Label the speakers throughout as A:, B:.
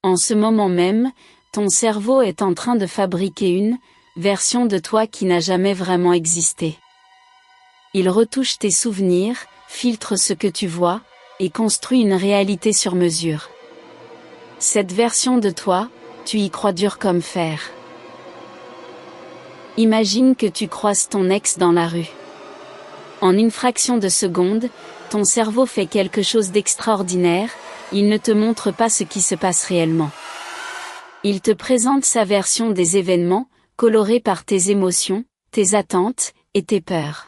A: En ce moment même, ton cerveau est en train de fabriquer une version de toi qui n'a jamais vraiment existé. Il retouche tes souvenirs, filtre ce que tu vois, et construit une réalité sur mesure. Cette version de toi, tu y crois dur comme fer. Imagine que tu croises ton ex dans la rue. En une fraction de seconde, ton cerveau fait quelque chose d'extraordinaire, il ne te montre pas ce qui se passe réellement. Il te présente sa version des événements, colorée par tes émotions, tes attentes, et tes peurs.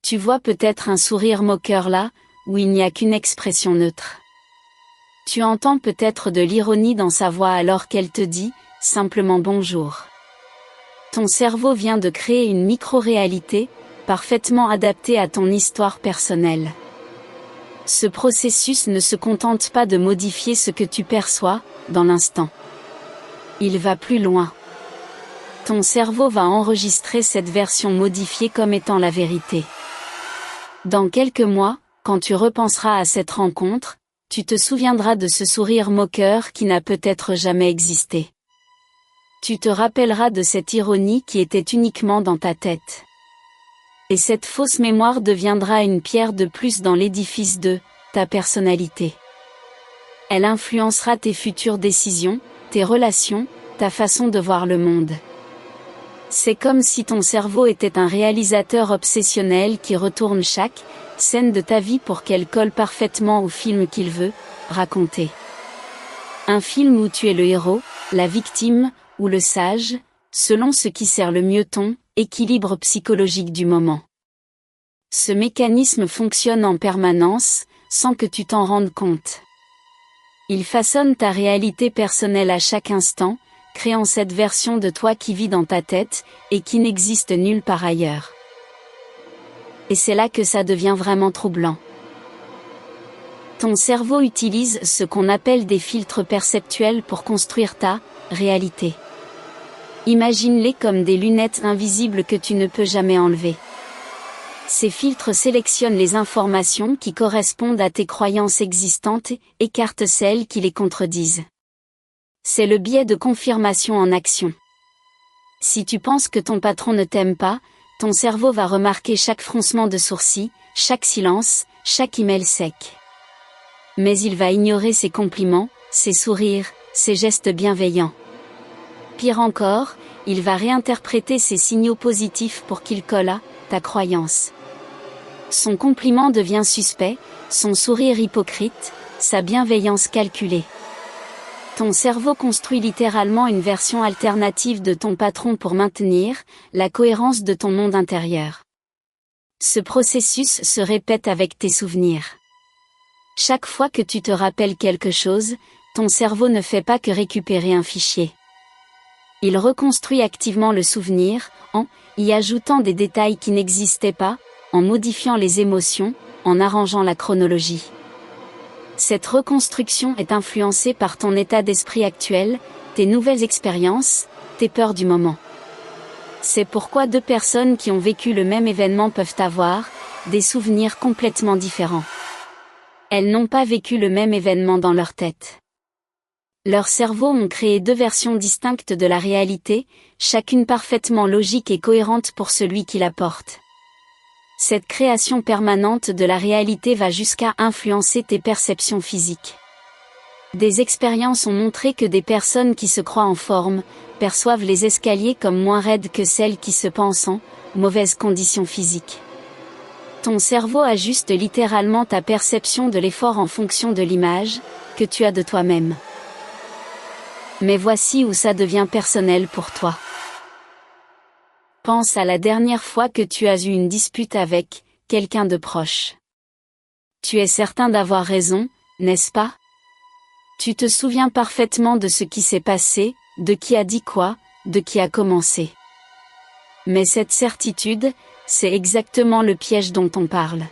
A: Tu vois peut-être un sourire moqueur là, où il n'y a qu'une expression neutre. Tu entends peut-être de l'ironie dans sa voix alors qu'elle te dit, simplement bonjour. Ton cerveau vient de créer une micro-réalité, parfaitement adaptée à ton histoire personnelle. Ce processus ne se contente pas de modifier ce que tu perçois, dans l'instant. Il va plus loin. Ton cerveau va enregistrer cette version modifiée comme étant la vérité. Dans quelques mois, quand tu repenseras à cette rencontre, tu te souviendras de ce sourire moqueur qui n'a peut-être jamais existé. Tu te rappelleras de cette ironie qui était uniquement dans ta tête. Et cette fausse mémoire deviendra une pierre de plus dans l'édifice de ta personnalité. Elle influencera tes futures décisions, tes relations, ta façon de voir le monde. C'est comme si ton cerveau était un réalisateur obsessionnel qui retourne chaque scène de ta vie pour qu'elle colle parfaitement au film qu'il veut raconter. Un film où tu es le héros, la victime, ou le sage, selon ce qui sert le mieux ton équilibre psychologique du moment. Ce mécanisme fonctionne en permanence, sans que tu t'en rendes compte. Il façonne ta réalité personnelle à chaque instant, créant cette version de toi qui vit dans ta tête, et qui n'existe nulle part ailleurs. Et c'est là que ça devient vraiment troublant. Ton cerveau utilise ce qu'on appelle des filtres perceptuels pour construire ta réalité. Imagine-les comme des lunettes invisibles que tu ne peux jamais enlever. Ces filtres sélectionnent les informations qui correspondent à tes croyances existantes et écartent celles qui les contredisent. C'est le biais de confirmation en action. Si tu penses que ton patron ne t'aime pas, ton cerveau va remarquer chaque froncement de sourcils, chaque silence, chaque email sec. Mais il va ignorer ses compliments, ses sourires, ses gestes bienveillants. Pire encore, il va réinterpréter ces signaux positifs pour qu'ils collent à ta croyance. Son compliment devient suspect, son sourire hypocrite, sa bienveillance calculée. Ton cerveau construit littéralement une version alternative de ton patron pour maintenir la cohérence de ton monde intérieur. Ce processus se répète avec tes souvenirs. Chaque fois que tu te rappelles quelque chose, ton cerveau ne fait pas que récupérer un fichier. Il reconstruit activement le souvenir, en y ajoutant des détails qui n'existaient pas, en modifiant les émotions, en arrangeant la chronologie. Cette reconstruction est influencée par ton état d'esprit actuel, tes nouvelles expériences, tes peurs du moment. C'est pourquoi deux personnes qui ont vécu le même événement peuvent avoir des souvenirs complètement différents. Elles n'ont pas vécu le même événement dans leur tête. Leurs cerveaux ont créé deux versions distinctes de la réalité, chacune parfaitement logique et cohérente pour celui qui la porte. Cette création permanente de la réalité va jusqu'à influencer tes perceptions physiques. Des expériences ont montré que des personnes qui se croient en forme, perçoivent les escaliers comme moins raides que celles qui se pensent en mauvaise condition physique. Ton cerveau ajuste littéralement ta perception de l'effort en fonction de l'image que tu as de toi-même. Mais voici où ça devient personnel pour toi. Pense à la dernière fois que tu as eu une dispute avec quelqu'un de proche. Tu es certain d'avoir raison, n'est-ce pas? Tu te souviens parfaitement de ce qui s'est passé, de qui a dit quoi, de qui a commencé. Mais cette certitude, c'est exactement le piège dont on parle.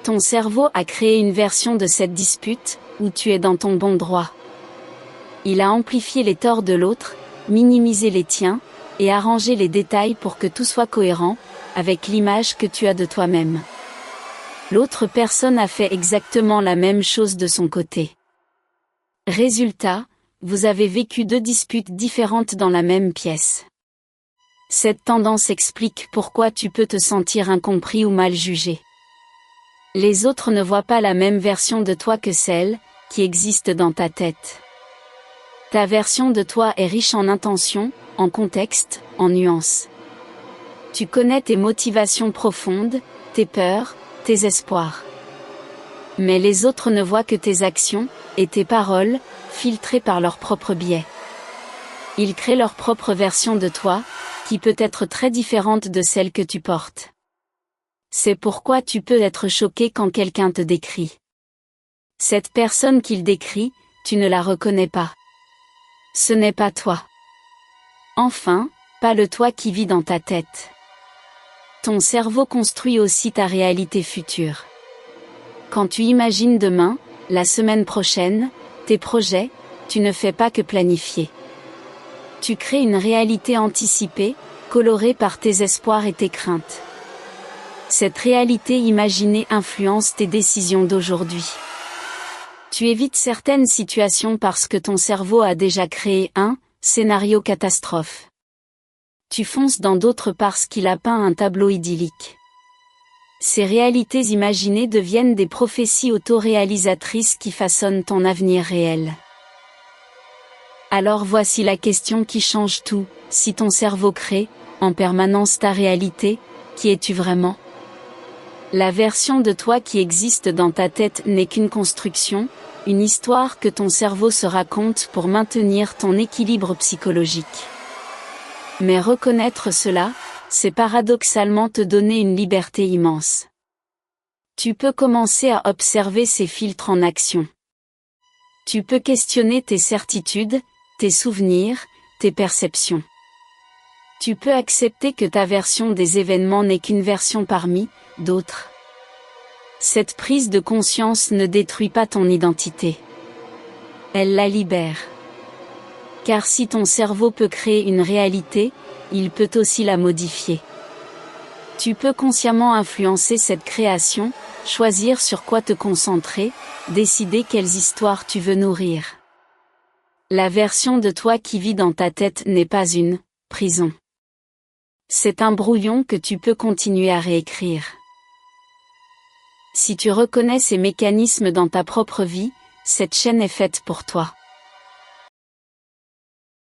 A: Ton cerveau a créé une version de cette dispute, où tu es dans ton bon droit. Il a amplifié les torts de l'autre, minimisé les tiens, et arrangé les détails pour que tout soit cohérent, avec l'image que tu as de toi-même. L'autre personne a fait exactement la même chose de son côté. Résultat, vous avez vécu 2 disputes différentes dans la même pièce. Cette tendance explique pourquoi tu peux te sentir incompris ou mal jugé. Les autres ne voient pas la même version de toi que celle qui existe dans ta tête. Ta version de toi est riche en intentions, en contexte, en nuances. Tu connais tes motivations profondes, tes peurs, tes espoirs. Mais les autres ne voient que tes actions et tes paroles, filtrées par leur propre biais. Ils créent leur propre version de toi, qui peut être très différente de celle que tu portes. C'est pourquoi tu peux être choqué quand quelqu'un te décrit. Cette personne qu'il décrit, tu ne la reconnais pas. Ce n'est pas toi. Enfin, pas le toi qui vit dans ta tête. Ton cerveau construit aussi ta réalité future. Quand tu imagines demain, la semaine prochaine, tes projets, tu ne fais pas que planifier. Tu crées une réalité anticipée, colorée par tes espoirs et tes craintes. Cette réalité imaginée influence tes décisions d'aujourd'hui. Tu évites certaines situations parce que ton cerveau a déjà créé un scénario catastrophe. Tu fonces dans d'autres parce qu'il a peint un tableau idyllique. Ces réalités imaginées deviennent des prophéties autoréalisatrices qui façonnent ton avenir réel. Alors voici la question qui change tout: si ton cerveau crée, en permanence ta réalité, qui es-tu vraiment? La version de toi qui existe dans ta tête n'est qu'une construction, une histoire que ton cerveau se raconte pour maintenir ton équilibre psychologique. Mais reconnaître cela, c'est paradoxalement te donner une liberté immense. Tu peux commencer à observer ces filtres en action. Tu peux questionner tes certitudes, tes souvenirs, tes perceptions. Tu peux accepter que ta version des événements n'est qu'une version parmi d'autres. Cette prise de conscience ne détruit pas ton identité. Elle la libère. Car si ton cerveau peut créer une réalité, il peut aussi la modifier. Tu peux consciemment influencer cette création, choisir sur quoi te concentrer, décider quelles histoires tu veux nourrir. La version de toi qui vit dans ta tête n'est pas une prison. C'est un brouillon que tu peux continuer à réécrire. Si tu reconnais ces mécanismes dans ta propre vie, cette chaîne est faite pour toi.